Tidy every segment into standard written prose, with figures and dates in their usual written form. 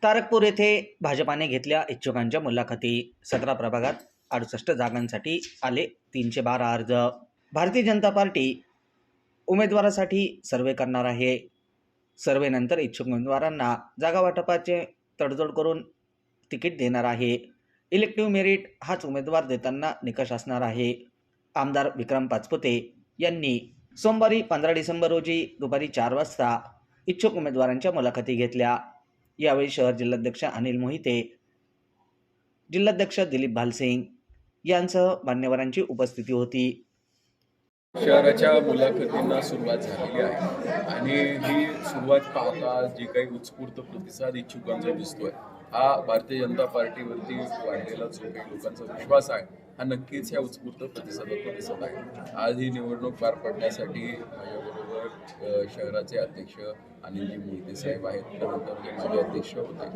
तारकपूर येथे भाजपाने घेतल्या इच्छुकांच्या मुलाखती. 17 प्रभागात 68 जागांसाठी आले 312 अर्ज. भारतीय जनता पार्टी उमेदवारासाठी सर्वे करणार आहे. सर्वेनंतर इच्छुक उमेदवारांना जागा वाटपाचे तडजोड करून तिकीट देणार आहे. इलेक्टिव्ह मेरिट हाच उमेदवार देताना निकष असणार आहे. आमदार विक्रम पाचपुते यांनी सोमवारी 15 डिसेंबर रोजी दुपारी 4 वाजता इच्छुक उमेदवारांच्या मुलाखती घेतल्या. यावेळी शहर जिल्हाध्यक्ष अनिल मोहिते, जिल्हाध्यक्ष दिलीप भालसिंग यांसह मान्यवरांची उपस्थिती होती. शहराच्या मुलाखतींना सुरुवात झालेली आहे आणि ही सुरुवात पाहता जे काही उत्स्फूर्त प्रतिसाद इच्छुकांचा दिसतोय, हा भारतीय जनता पार्टीवरती वाढलेला जो काही लोकांचा विश्वास आहे, हा नक्कीच या उत्स्फूर्त प्रतिसादातून दिसत आहे. आज ही निवडणूक पार पडण्यासाठी माझ्याबरोबर शहराचे अध्यक्ष अनिलजी मोहिते साहेब आहेत. त्यानंतर जे माझे अध्यक्ष होते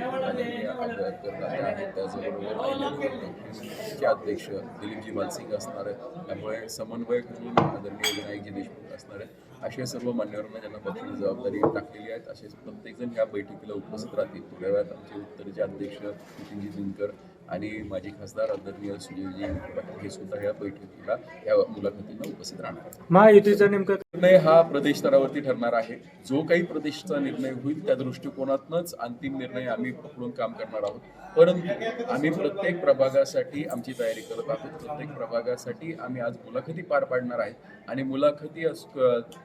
आदरणीय आंबेडकर दादा आहेत. त्याचबरोबर अध्यक्ष दिलीपजी भालसिंग असणार आहेत. त्यामुळे समन्वयक म्हणून आदरणीय विनायकजी देशमुख असणार आहेत. असे सर्व मान्यवरांना ज्यांना पक्षाची जबाबदारी टाकलेली आहेत, असे प्रत्येकजण या बैठकीला उपस्थित राहतील. थोड्या वेळात आमचे उत्तरचे अध्यक्ष नितीनजी दिनकर आणि माजी खासदार आदरणीय सुजयजी हे सुद्धा या बैठकीला या मुलाखतींना उपस्थित राहणार. महायुतीचा नेमका निर्णय हा प्रदेश स्तरावरती ठरणार आहे. जो काही प्रदेशचा निर्णय होईल त्या दृष्टिकोनातूनच अंतिम निर्णय आम्ही पकडून काम करणार आहोत. परंतु आम्ही प्रत्येक प्रभागासाठी आमची तयारी करत आहोत. प्रत्येक प्रभागासाठी आम्ही आज मुलाखती पार पाडणार आहे आणि मुलाखती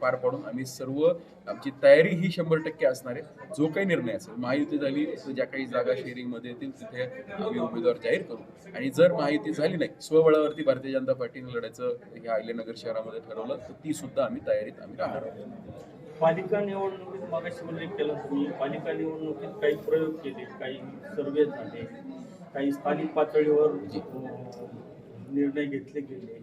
पार पाडून आम्ही सर्व आमची तयारी ही 100% असणार आहे. जो काही निर्णय असेल, महायुती झाली तर ज्या काही जागा शेअरिंगमध्ये येतील तिथे आम्ही उमेदवार जाहीर करू आणि जर महायुती झाली नाही, स्वबळावरती भारतीय जनता पार्टीने लढायचं ह्या अहिल्यानगर शहरामध्ये ठरवलं तर ती सुद्धा आम्ही तयारीत राहणार आहोत. पालिका निवडणुकीत मागाशी उल्लेख केला तुम्ही, पालिका निवडणुकीत काही प्रयोग केले, काही सर्वे झाले, काही स्थानिक पातळीवर निर्णय घेतले गेले,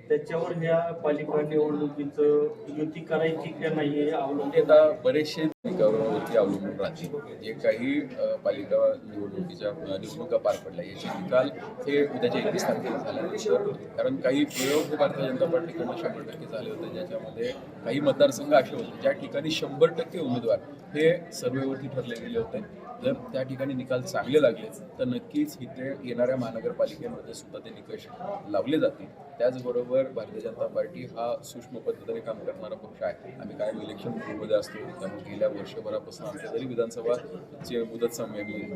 त्याच्यावर ह्या पालिका निवडणुकीचं युती करायची का नाही हे अवलंबून आता बरेचसे निकालावरती अवलंबून राहतील. जे काही पालिका निवडणुका पार पडल्या याचे निकाल हे उद्याच्या 21 तारखेला झाल्यानंतर, कारण काही प्रयोग भारतीय जनता पार्टीकडून 100% झाले होते, ज्याच्यामध्ये काही मतदारसंघ असे होते ज्या ठिकाणी 100% उमेदवार हे सर्वेवरती ठरले गेले होते. जर त्या ठिकाणी निकाल चांगले लागले तर नक्कीच इथे येणाऱ्या महानगरपालिकेमध्ये सुद्धा ते निकष लावले जातील. त्याचबरोबर भारतीय जनता पार्टी हा सूक्ष्म पद्धतीने काम करणारा पक्ष आहे. आम्ही कायम इलेक्शन मोडमध्ये असतो. त्यामुळे गेल्या वर्षभरापासून आमच्या जरी विधानसभाचे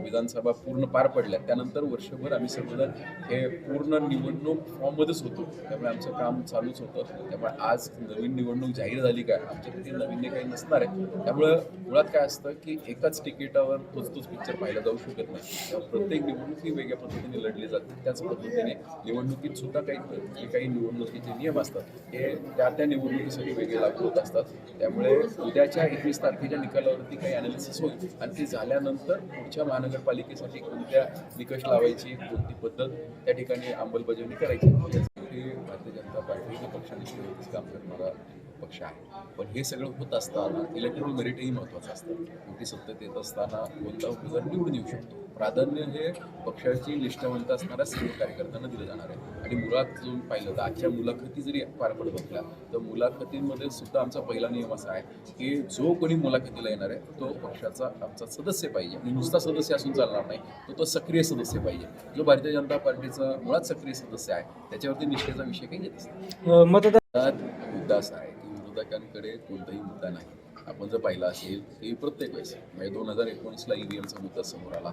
विधानसभा पूर्ण पार पडल्या, त्यानंतर वर्षभर आम्ही सर्वजण हे पूर्ण निवडणूक फॉर्ममध्येच होतो. त्यामुळे आमचं काम चालूच होतं. त्यामुळे आज नवीन निवडणूक जाहीर झाली काय, आमच्याकडे नवीन काही नसणार आहे. त्यामुळं मुळात काय असतं की एकाच तिकिटावर तोच पिक्चर पाहिला जाऊ शकत नाही. प्रत्येक निवडणूक ही वेगळ्या पद्धतीने लढली जाते. त्याच पद्धतीने निवडणुकीत सुद्धा काही निवडणुकीचे नियम असतात, हे त्या निवडणुकीसाठी वेगळे लागू होत असतात. त्यामुळे उद्याच्या 21 तारखेच्या निकालावरती काही अनालिसिस होईल आणि ते झाल्यानंतर पुढच्या महानगरपालिकेसाठी कोणत्या निकष लावायची, कोणती पद्धत त्या ठिकाणी अंमलबजावणी करायची, यासाठी भारतीय जनता पार्टी पक्षाने काम करणारा पक्ष आहे. पण हे सगळं होत असताना इलेक्ट्रॉनिक मेरिटही महत्त्वाचं असतं. मोठी सत्तेत येत असताना कोणता उमेदवार निवडून येऊ शकतो, प्राधान्य हे पक्षाची निष्ठावंत असणाऱ्या सर्व कार्यकर्त्यांना दिलं जाणार आहे. आणि मुळात जर पाहिलं तर आजच्या मुलाखती जरी पार पडत असल्या तर मुलाखतींमध्ये सुद्धा आमचा पहिला नियम असा आहे की जो कोणी मुलाखतीला येणार आहे तो पक्षाचा आमचा सदस्य पाहिजे आणि नुसता सदस्य असून चालणार नाही, तो सक्रिय सदस्य पाहिजे. जो भारतीय जनता पार्टीचा मुळात सक्रिय सदस्य आहे त्याच्यावरती निष्ठेचा विषय काही येत असतो. मुद्दा असा आहे की विरोधकांकडे कोणताही मुद्दा नाही. आपण जर पाहिलं असेल की प्रत्येक वेळेस म्हणजे 2019ला EVMचा मुद्दा समोर आला,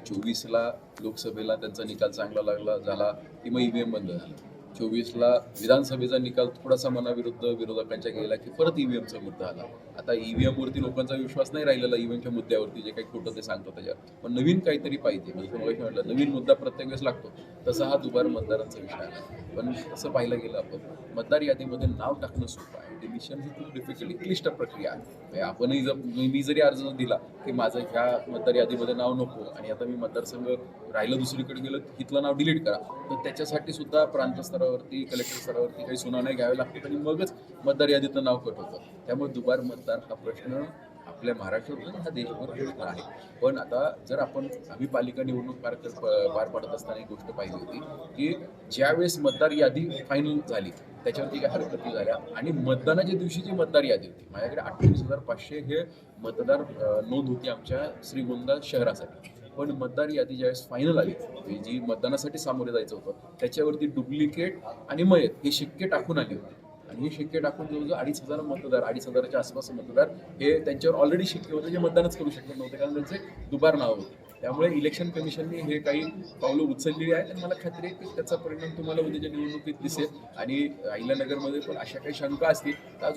24ला लोकसभेला त्यांचा निकाल चांगला झाला की मग EVM बंद झालं, 24ला विधानसभेचा निकाल थोडासा मनाविरुद्ध विरोधकांच्या गेला की परत EVMचा मुद्दा आला. आता EVMवरती लोकांचा विश्वास नाही राहिलेला. EVMच्या मुद्द्यावरती जे काही खोटं ते सांगतो त्याच्यावर, पण नवीन काहीतरी पाहिजे. म्हणजे म्हटलं नवीन मुद्दा प्रत्येक वेळेस लागतो, तसा हा दुबार मतदारांचा विषय आला. पण असं पाहिलं गेलं आपण मतदार यादीमध्ये नाव टाकणं सोपं आहे, डिलिशन ही खूप डिफिकल्ट क्लिष्ट प्रक्रिया आहे. आपणही मी जरी अर्ज दिला की माझं ह्या मतदार यादीमध्ये नाव नको आणि आता मी मतदारसंघ राहिलं दुसरीकडे गेलं, इथलं नाव डिलीट करा, तर त्याच्यासाठी सुद्धा प्रांत स्तरावरती कलेक्टर स्तरावरती काही सुनावण्या घ्याव्या लागतात आणि मगच मतदार यादीतलं नाव कट होतं. त्यामुळे दुबार मतदार हा प्रश्न आपल्या महाराष्ट्रातून हा देशभर प्रश्न आहे. पण आता जर आम्ही पालिका निवडणूक पार पाडत असताना एक गोष्ट पाहिली होती की ज्यावेळेस मतदार यादी फायनल झाली त्याच्यावरती काही हरकती झाल्या आणि मतदानाच्या दिवशी जी मतदार यादी होती माझ्याकडे 28,500 हे मतदार नोंद होती आमच्या श्रीगोंदा शहरासाठी. पण मतदार यादी ज्यावेळेस फायनल आली जी मतदानासाठी सामोरे जायचं होतं त्याच्यावरती डुप्लिकेट आणि मयत हे शिक्के टाकून आली होती. आणि हे शिक्के टाकून जवळजवळ 2,500 मतदार 2,500च्या आसपास मतदार हे त्यांच्यावर ऑलरेडी शिक्के होते जे मतदानच करू शकत नव्हते कारण त्यांचे दुबार नाव होते. त्यामुळे इलेक्शन कमिशनने हे काही पावलं उचललेली आहेत आणि मला खात्री आहे की त्याचा परिणाम तुम्हाला उद्याच्या निवडणुकीत दिसेल. आणि अहिल्यानगरमध्ये पण अशा काही शंका असतील तर